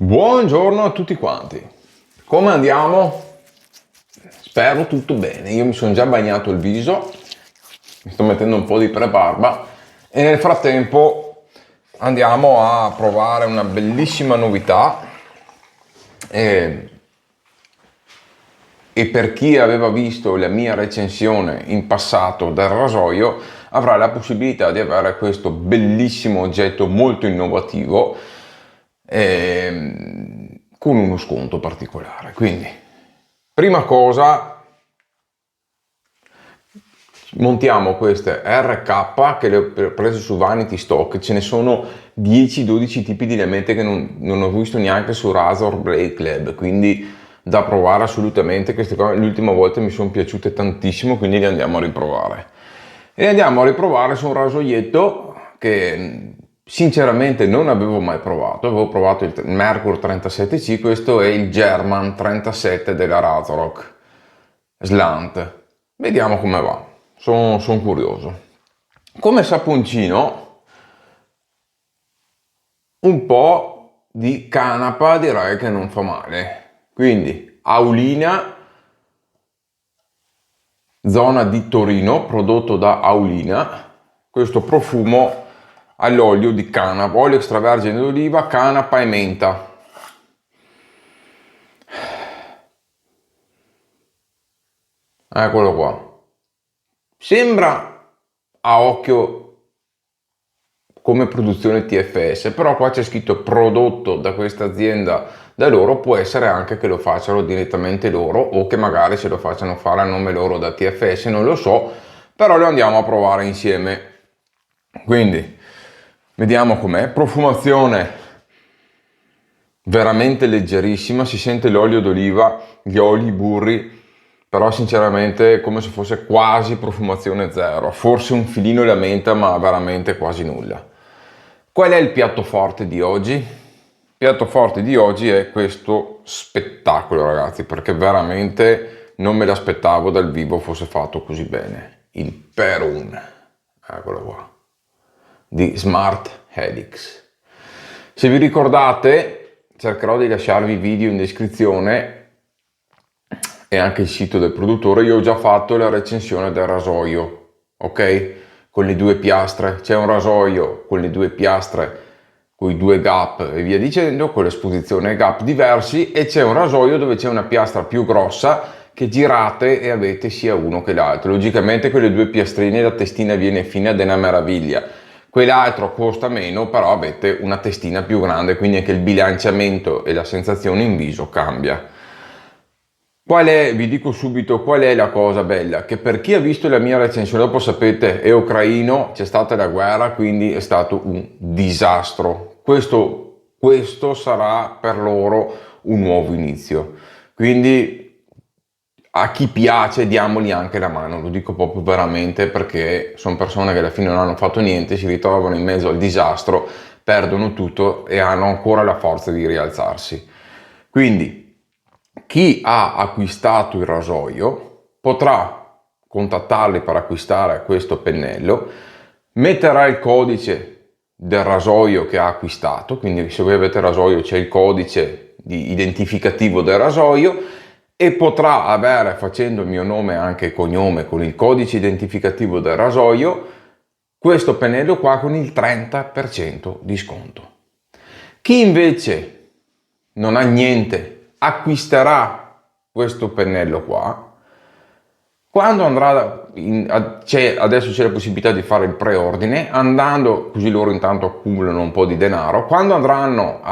Buongiorno a tutti quanti. Come andiamo? Spero tutto bene. Io mi sono già bagnato il viso, mi sto mettendo un po' di prebarba e nel frattempo andiamo a provare una bellissima novità e per chi aveva visto la mia recensione in passato del rasoio avrà la possibilità di avere questo bellissimo oggetto molto innovativo con uno sconto particolare. Quindi, prima cosa, montiamo queste RK che le ho prese su Vanity Stock. Ce ne sono 10-12 tipi di lamette che non ho visto neanche su Razor Blade Club, quindi da provare assolutamente. Queste qua l'ultima volta mi sono piaciute tantissimo, quindi le andiamo a riprovare. E le andiamo a riprovare su un rasoietto che sinceramente non avevo mai provato. Avevo provato il Merkur 37C, questo è il German 37 della Razorok Slant. Vediamo come va, sono curioso. Come saponcino un po' di canapa direi che non fa male. Quindi Aulina, zona di Torino, prodotto da Aulina, questo profumo all'olio di canapa, olio extravergine d'oliva, canapa e menta. Eccolo qua. Sembra a occhio come produzione TFS, però qua c'è scritto prodotto da questa azienda da loro. Può essere anche che lo facciano direttamente loro o che magari se lo facciano fare a nome loro da TFS, non lo so, però lo andiamo a provare insieme. Quindi vediamo com'è. Profumazione veramente leggerissima, si sente l'olio d'oliva, gli oli, i burri, però sinceramente è come se fosse quasi profumazione zero, forse un filino la menta, ma veramente quasi nulla. Qual è il piatto forte di oggi? Il piatto forte di oggi è questo spettacolo, ragazzi, perché veramente non me l'aspettavo dal vivo fosse fatto così bene. Il Perun, eccolo qua, di Smart Helix. Se vi ricordate, cercherò di lasciarvi i video in descrizione e anche il sito del produttore. Io ho già fatto la recensione del rasoio, ok? Con le due piastre. C'è un rasoio con le due piastre, con i due gap e via dicendo, con l'esposizione ai gap diversi, e c'è un rasoio dove c'è una piastra più grossa che girate e avete sia uno che l'altro. Logicamente con le due piastrine la testina viene fine ed è una meraviglia. Quell'altro costa meno, però avete una testina più grande, quindi anche il bilanciamento e la sensazione in viso cambia. Vi dico subito qual è la cosa bella, che per chi ha visto la mia recensione, dopo sapete è ucraino, c'è stata la guerra, quindi è stato un disastro. Questo sarà per loro un nuovo inizio, quindi a chi piace diamogli anche la mano, lo dico proprio veramente, perché sono persone che alla fine non hanno fatto niente, si ritrovano in mezzo al disastro, perdono tutto e hanno ancora la forza di rialzarsi. Quindi chi ha acquistato il rasoio potrà contattarli per acquistare questo pennello, metterà il codice del rasoio che ha acquistato, quindi se voi avete il rasoio c'è il codice identificativo del rasoio, e potrà avere, facendo il mio nome e anche cognome con il codice identificativo del rasoio, questo pennello qua con il 30% di sconto. Chi invece non ha niente, acquisterà questo pennello qua, quando andrà adesso c'è la possibilità di fare il preordine, andando così loro intanto accumulano un po' di denaro. Quando andranno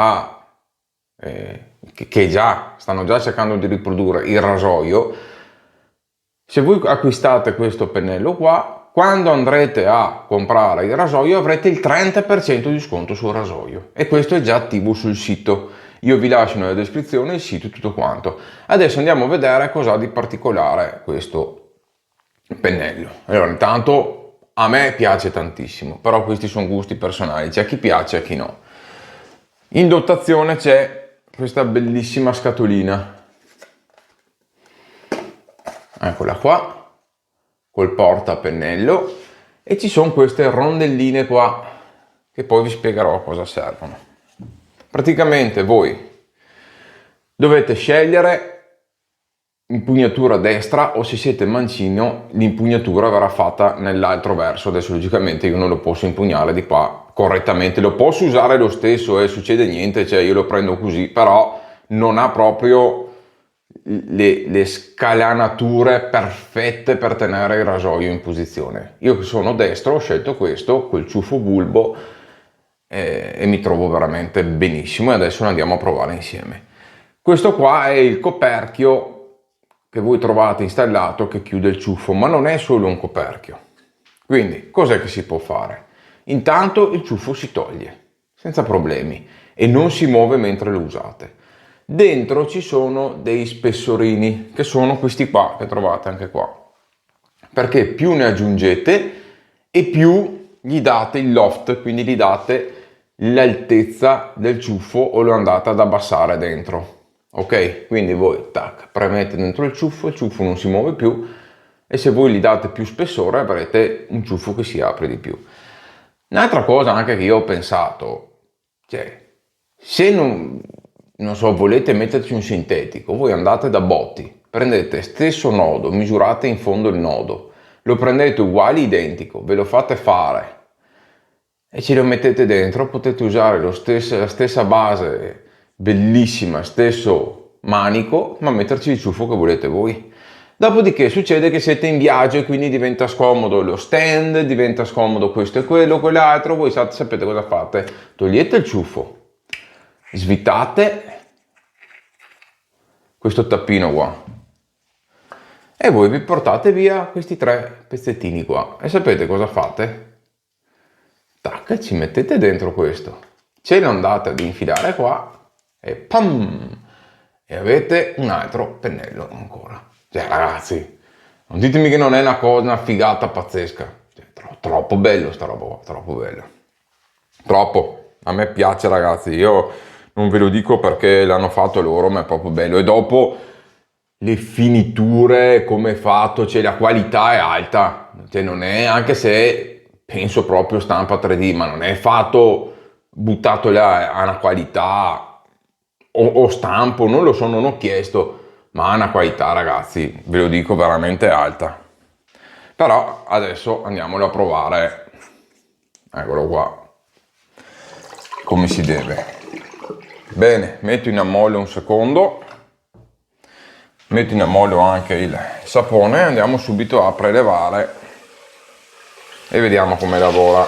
che già stanno già cercando di riprodurre il rasoio, se voi acquistate questo pennello qua, quando andrete a comprare il rasoio avrete il 30% di sconto sul rasoio, e questo è già attivo sul sito. Io vi lascio nella descrizione il sito e tutto quanto. Adesso andiamo a vedere cosa ha di particolare questo pennello. Allora, intanto a me piace tantissimo, però questi sono gusti personali, c'è chi piace e chi no. In dotazione c'è questa bellissima scatolina, eccola qua, col portapennello, e ci sono queste rondelline qua che poi vi spiegherò a cosa servono. Praticamente voi Dovete scegliere impugnatura destra, o se siete mancino l'impugnatura verrà fatta nell'altro verso. Adesso logicamente io non lo posso impugnare di qua correttamente, lo posso usare lo stesso e succede niente, cioè io lo prendo così, però non ha proprio le scalanature perfette per tenere il rasoio in posizione. Io che sono destro ho scelto questo col ciuffo bulbo e mi trovo veramente benissimo, e adesso lo andiamo a provare insieme. Questo qua è il coperchio che voi trovate installato che chiude il ciuffo, ma non è solo un coperchio. Quindi cos'è che si può fare? Intanto il ciuffo si toglie senza problemi e non si muove mentre lo usate. Dentro ci sono dei spessorini, che sono questi qua che trovate anche qua, perché più ne aggiungete e più gli date il loft, quindi gli date l'altezza del ciuffo o lo andate ad abbassare dentro. Ok, quindi voi tac, premete dentro il ciuffo non si muove più, e se voi gli date più spessore avrete un ciuffo che si apre di più. Un'altra cosa anche che io ho pensato, cioè, se non so, volete metterci un sintetico, voi andate da Botti, prendete stesso nodo, misurate in fondo il nodo, lo prendete uguale identico, ve lo fate fare e ce lo mettete dentro, potete usare la stessa base bellissima, stesso manico, ma metterci il ciuffo che volete voi. Dopodiché succede che siete in viaggio e quindi diventa scomodo lo stand, diventa scomodo questo e quello, quell'altro, voi sapete cosa fate? Togliete il ciuffo, svitate questo tappino qua e voi vi portate via questi 3 pezzettini qua e sapete cosa fate? Tac, ci mettete dentro questo, ce lo andate ad infilare qua e pam! E avete un altro pennello ancora. Cioè ragazzi, non ditemi che non è una figata pazzesca. Cioè, troppo bello sta roba qua, troppo bello. Troppo. A me piace ragazzi, io non ve lo dico perché l'hanno fatto loro, ma è proprio bello. E dopo le finiture, come è fatto, cioè la qualità è alta. Cioè non è, anche se penso proprio stampa 3D, ma non è fatto buttato là a una qualità o stampo, non lo so, non ho chiesto, ma ha una qualità ragazzi, ve lo dico, veramente alta. Però adesso andiamolo a provare, eccolo qua, come si deve. Bene, metto in ammollo un secondo, metto in ammollo anche il sapone, andiamo subito a prelevare e vediamo come lavora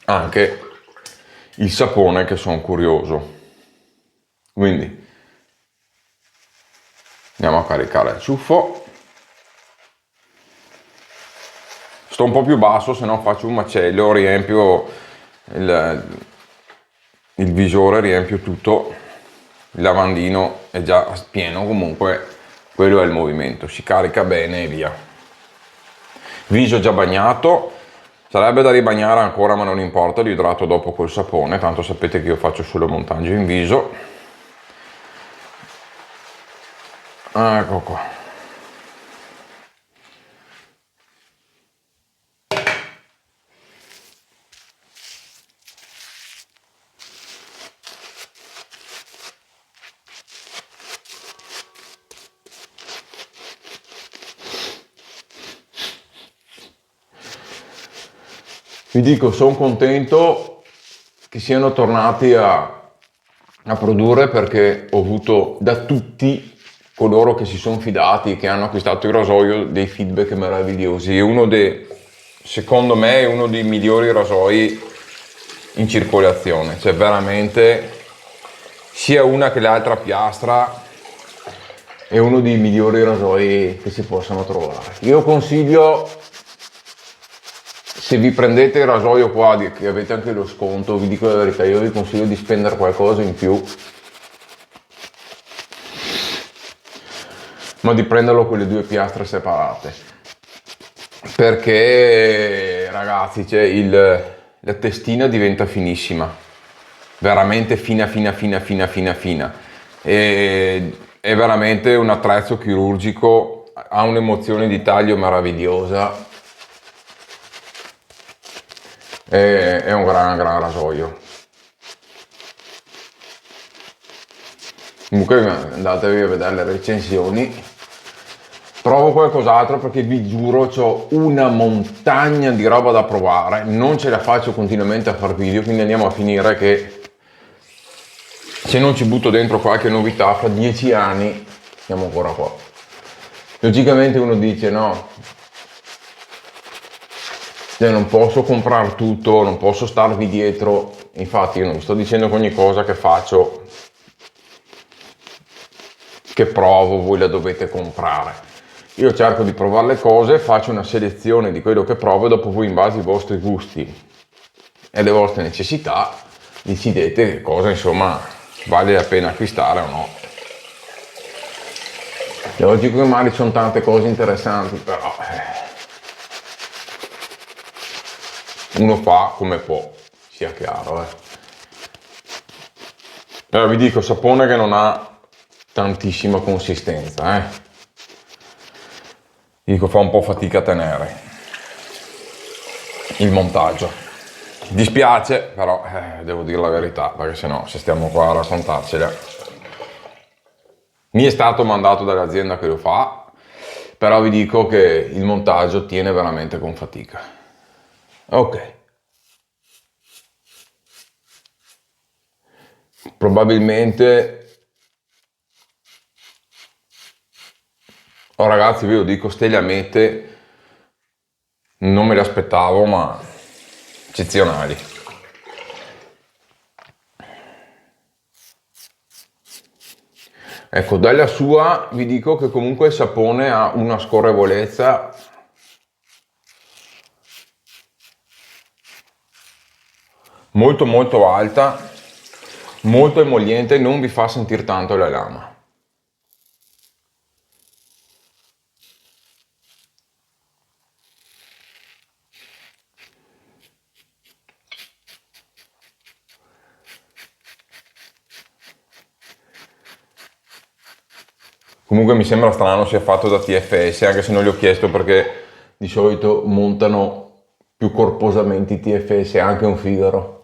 anche il sapone, che sono curioso. Quindi andiamo a caricare il ciuffo. Sto un po' più basso, se no faccio un macello, riempio il visore, riempio tutto, il lavandino è già pieno, comunque quello è il movimento, si carica bene e via. Viso già bagnato, sarebbe da ribagnare ancora ma non importa, li idrato dopo col sapone, tanto sapete che io faccio solo montaggio in viso. Ecco qua. Vi dico, sono contento che siano tornati a produrre, perché ho avuto da tutti coloro che si sono fidati, che hanno acquistato il rasoio, dei feedback meravigliosi. Secondo me è uno dei migliori rasoi in circolazione, cioè veramente sia una che l'altra piastra è uno dei migliori rasoi che si possano trovare. Io consiglio, se vi prendete il rasoio qua che avete anche lo sconto, vi dico la verità, io vi consiglio di spendere qualcosa in più, ma di prenderlo con le 2 piastre separate, perché ragazzi, cioè, la testina diventa finissima, veramente fina, e è veramente un attrezzo chirurgico, ha un'emozione di taglio meravigliosa. È un gran rasoio. Comunque andatevi a vedere le recensioni. Provo qualcos'altro perché vi giuro ho una montagna di roba da provare, non ce la faccio continuamente a far video, quindi andiamo a finire che se non ci butto dentro qualche novità fra 10 anni siamo ancora qua. Logicamente uno dice no, non posso comprare tutto, non posso starvi dietro, infatti io non vi sto dicendo che ogni cosa che faccio, che provo, voi la dovete comprare. Io cerco di provare le cose, faccio una selezione di quello che provo e dopo voi in base ai vostri gusti e alle vostre necessità decidete che cosa insomma vale la pena acquistare o no. E oggi come mai ci sono tante cose interessanti, però uno fa come può, sia chiaro. Però vi dico, sapone che non ha tantissima consistenza, dico fa un po' fatica a tenere il montaggio. Dispiace, però devo dire la verità, perché sennò se stiamo qua a raccontarcela. Mi è stato mandato dall'azienda che lo fa, però vi dico che il montaggio tiene veramente con fatica. Ok. Probabilmente, oh ragazzi, vi lo dico, ste lamette non me le aspettavo, ma eccezionali. Ecco, dalla sua vi dico che comunque il sapone ha una scorrevolezza molto molto alta, molto emoliente, non vi fa sentire tanto la lama. Comunque mi sembra strano sia fatto da TFS, anche se non gli ho chiesto perché di solito montano più corposamente i TFS, anche un Figaro.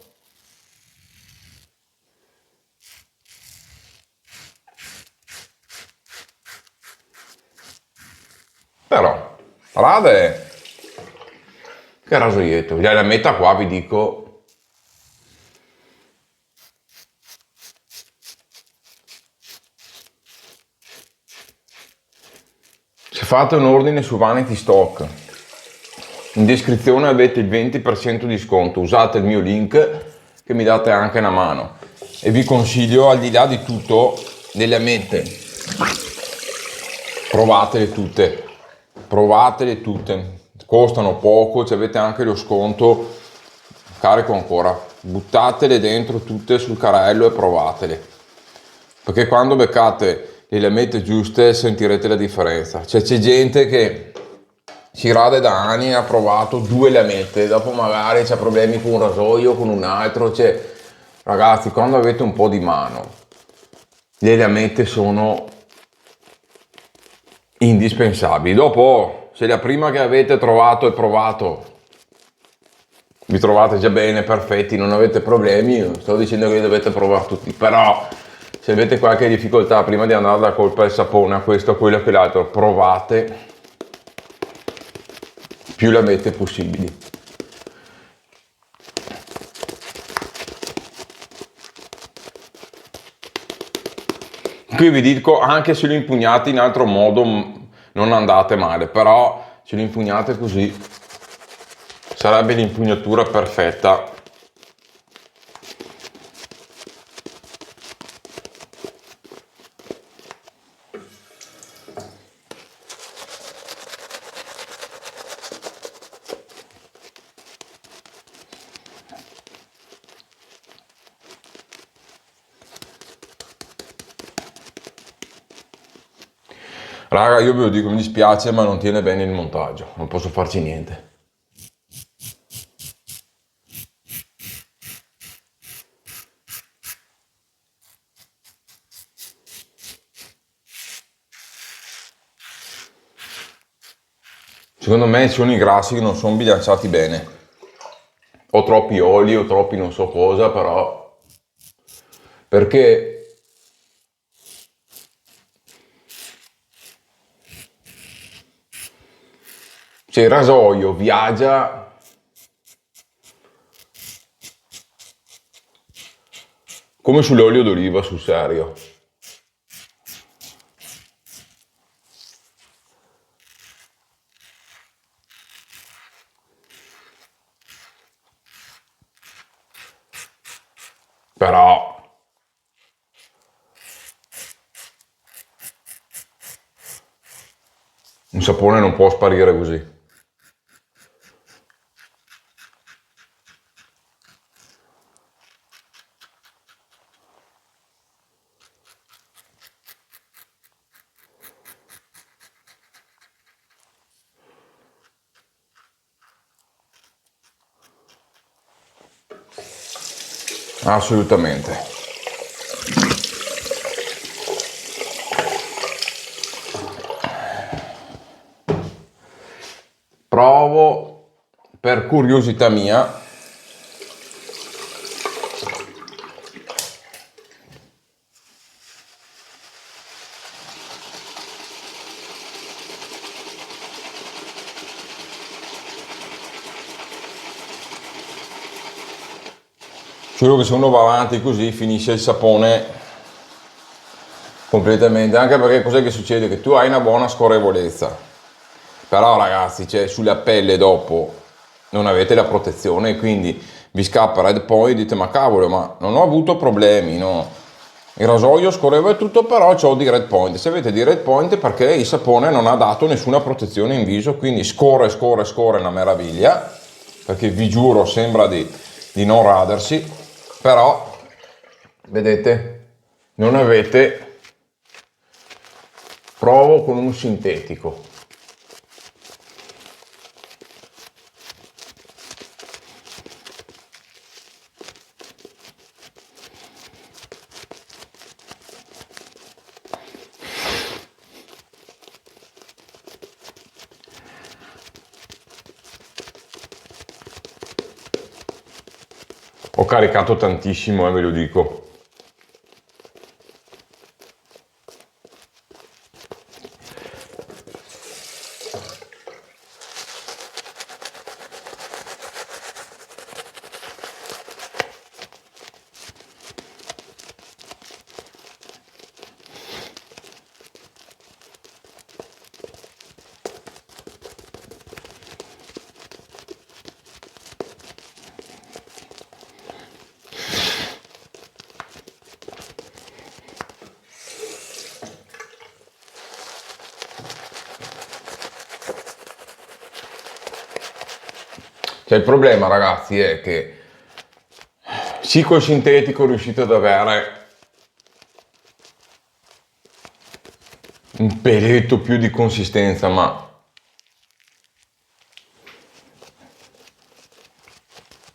Però, Rade, che rasoietto, la metà qua vi dico. Se fate un ordine su Vanity Stock, in descrizione avete il 20% di sconto, usate il mio link che mi date anche una mano e vi consiglio, al di là di tutto, delle lamette, provatele tutte, costano poco, avete anche lo sconto, carico ancora, buttatele dentro tutte sul carrello e provatele, perché quando beccate le lamette giuste sentirete la differenza. C'è gente che si rade da anni e ha provato 2 lamette, dopo magari c'ha problemi con un rasoio, con un altro, ragazzi, quando avete un po' di mano le lamette sono indispensabili. Dopo, se la prima che avete trovato e provato vi trovate già bene, perfetti, non avete problemi, non sto dicendo che li dovete provare tutti, però se avete qualche difficoltà prima di andare da colpa al sapone, a questo, a quello, a quell'altro, provate più lamette possibili. Qui vi dico, anche se lo impugnate in altro modo non andate male, però se lo impugnate così sarebbe l'impugnatura perfetta. Raga, io ve lo dico, mi dispiace, ma non tiene bene il montaggio, non posso farci niente. Secondo me sono i grassi che non sono bilanciati bene. O troppi oli o troppi non so cosa, però perché Se il rasoio viaggia come sull'olio d'oliva, sul serio. Però un sapone non può sparire così. Assolutamente. Provo per curiosità mia solo che se uno va avanti così finisce il sapone completamente, anche perché cos'è che succede? Che tu hai una buona scorrevolezza, però ragazzi, cioè, sulla pelle dopo non avete la protezione, quindi vi scappa Red Point e dite ma cavolo, ma non ho avuto problemi, no? Il rasoio scorreva e tutto, però ho di Red Point. Se avete di Red Point è perché il sapone non ha dato nessuna protezione in viso, quindi scorre una meraviglia, perché vi giuro sembra di non radersi, però vedete, non avete. Provo con un sintetico. Ho caricato tantissimo, ve lo dico. Cioè, il problema, ragazzi, è che sì, col sintetico riuscite ad avere un peletto più di consistenza, ma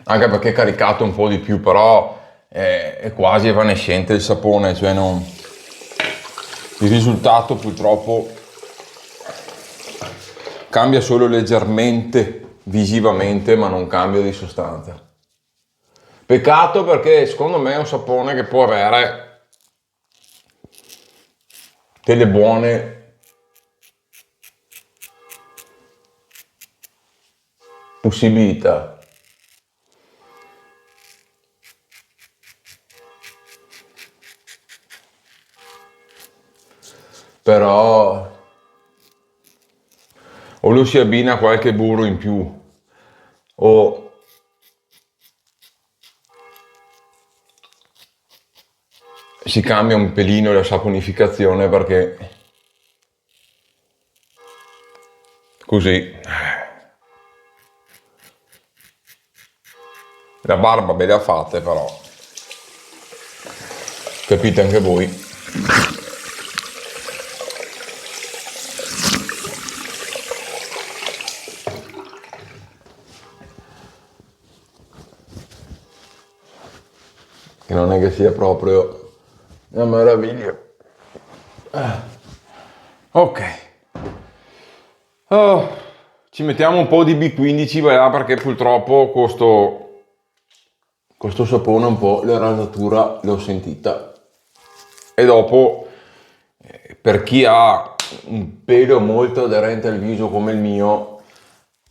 anche perché è caricato un po' di più, però è quasi evanescente il sapone, cioè non. Il risultato purtroppo cambia solo leggermente visivamente, ma non cambia di sostanza. Peccato, perché secondo me è un sapone che può avere delle buone possibilità. Però o lo si abbina a qualche burro in più, o si cambia un pelino la saponificazione, perché così la barba ve la fate, però capite anche voi. Che non è che sia proprio una meraviglia. Ok. Oh, ci mettiamo un po' di B15, va, perché purtroppo questo sapone un po' la rasatura l'ho sentita. E dopo, per chi ha un pelo molto aderente al viso come il mio,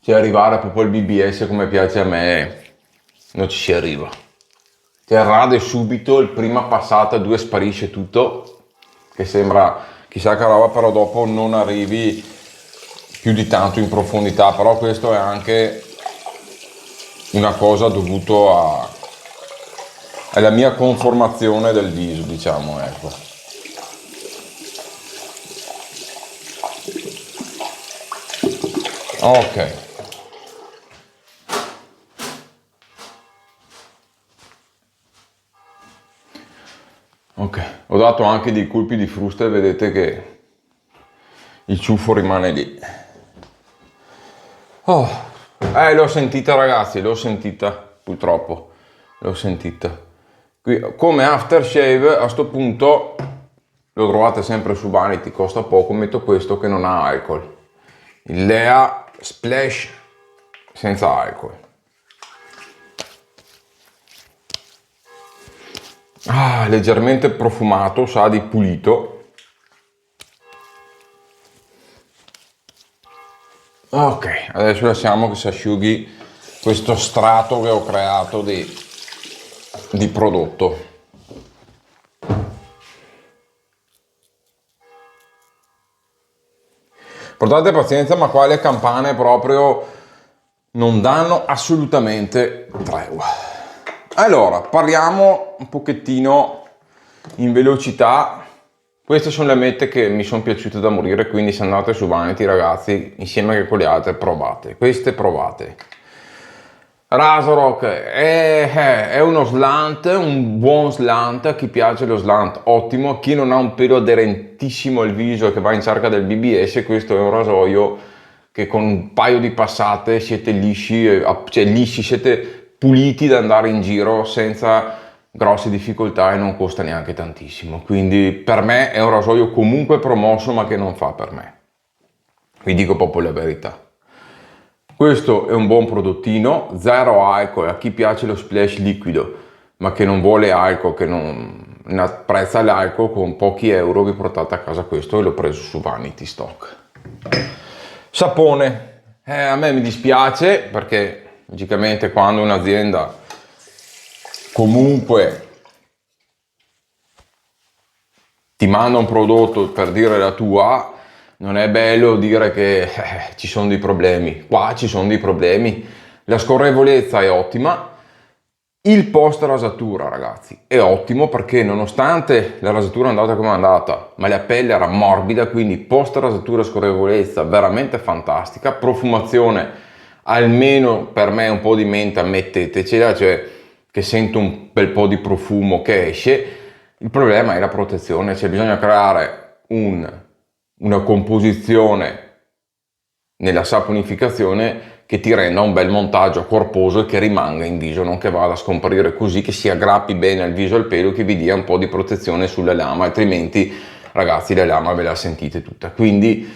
cioè arrivare proprio al BBS come piace a me, non ci si arriva. Cioè rade subito, il prima passata, 2 sparisce tutto, che sembra chissà che roba, però dopo non arrivi più di tanto in profondità, però questo è anche una cosa dovuto alla mia conformazione del viso, diciamo, ecco. Ok. Ok, ho dato anche dei colpi di frusta e vedete che il ciuffo rimane lì. Oh, l'ho sentita ragazzi, l'ho sentita, purtroppo, l'ho sentita. Qui, come aftershave a sto punto, lo trovate sempre su Vanity, costa poco, metto questo che non ha alcol. Il Lea Splash senza alcol. Leggermente profumato, sa di pulito. Ok, adesso lasciamo che si asciughi questo strato che ho creato di prodotto. Portate pazienza, ma qua le campane proprio non danno assolutamente tregua. Allora, parliamo un pochettino in velocità. Queste sono le mette che mi sono piaciute da morire, quindi se andate su Vanity ragazzi, insieme anche con le altre, provate. Queste provate. Razorok è uno slant, un buon slant, a chi piace lo slant ottimo, a chi non ha un pelo aderentissimo al viso e che va in cerca del BBS, questo è un rasoio che con un paio di passate siete lisci, cioè lisci, siete puliti da andare in giro senza grosse difficoltà e non costa neanche tantissimo, quindi per me è un rasoio comunque promosso ma che non fa per me, vi dico proprio la verità. Questo è un buon prodottino, zero alcol, a chi piace lo splash liquido ma che non vuole alcol, che non apprezza l'alcol, con pochi euro vi portate a casa questo e l'ho preso su Vanity Stock. Sapone, a me mi dispiace perché logicamente quando un'azienda comunque ti manda un prodotto per dire la tua, non è bello dire che ci sono dei problemi. Qua ci sono dei problemi. La scorrevolezza è ottima. Il post rasatura ragazzi è ottimo perché nonostante la rasatura è andata come è andata, ma la pelle era morbida, quindi post rasatura scorrevolezza veramente fantastica. Profumazione, almeno per me un po' di menta mettetecela, cioè che sento un bel po' di profumo che esce. Il problema è la protezione, cioè bisogna creare una composizione nella saponificazione che ti renda un bel montaggio corposo e che rimanga in viso, non che vada a scomparire così, che si aggrappi bene al viso e al pelo, che vi dia un po' di protezione sulla lama, altrimenti ragazzi la lama ve la sentite tutta. Quindi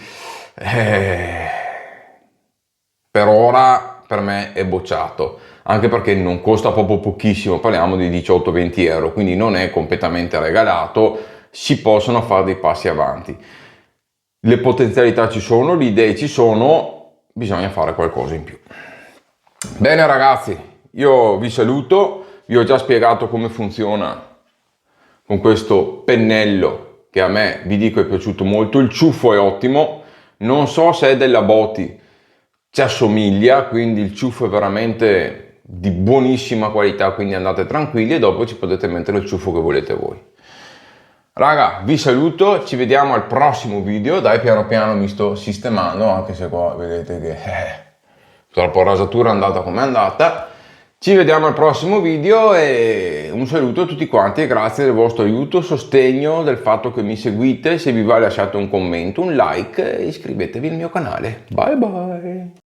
per ora per me è bocciato, anche perché non costa proprio pochissimo, parliamo di 18-20 euro, quindi non è completamente regalato, si possono fare dei passi avanti. Le potenzialità ci sono, le idee ci sono, bisogna fare qualcosa in più. Bene ragazzi, io vi saluto, vi ho già spiegato come funziona con questo pennello che a me, vi dico, è piaciuto molto, il ciuffo è ottimo, non so se è della Boti, ci assomiglia, quindi il ciuffo è veramente di buonissima qualità, quindi andate tranquilli e dopo ci potete mettere il ciuffo che volete voi. Raga, vi saluto, ci vediamo al prossimo video. Dai, piano piano mi sto sistemando, anche se qua vedete che purtroppo la rasatura è andata come è andata. Ci vediamo al prossimo video e un saluto a tutti quanti e grazie del vostro aiuto, sostegno, del fatto che mi seguite. Se vi va lasciate un commento, un like e iscrivetevi al mio canale. Bye bye!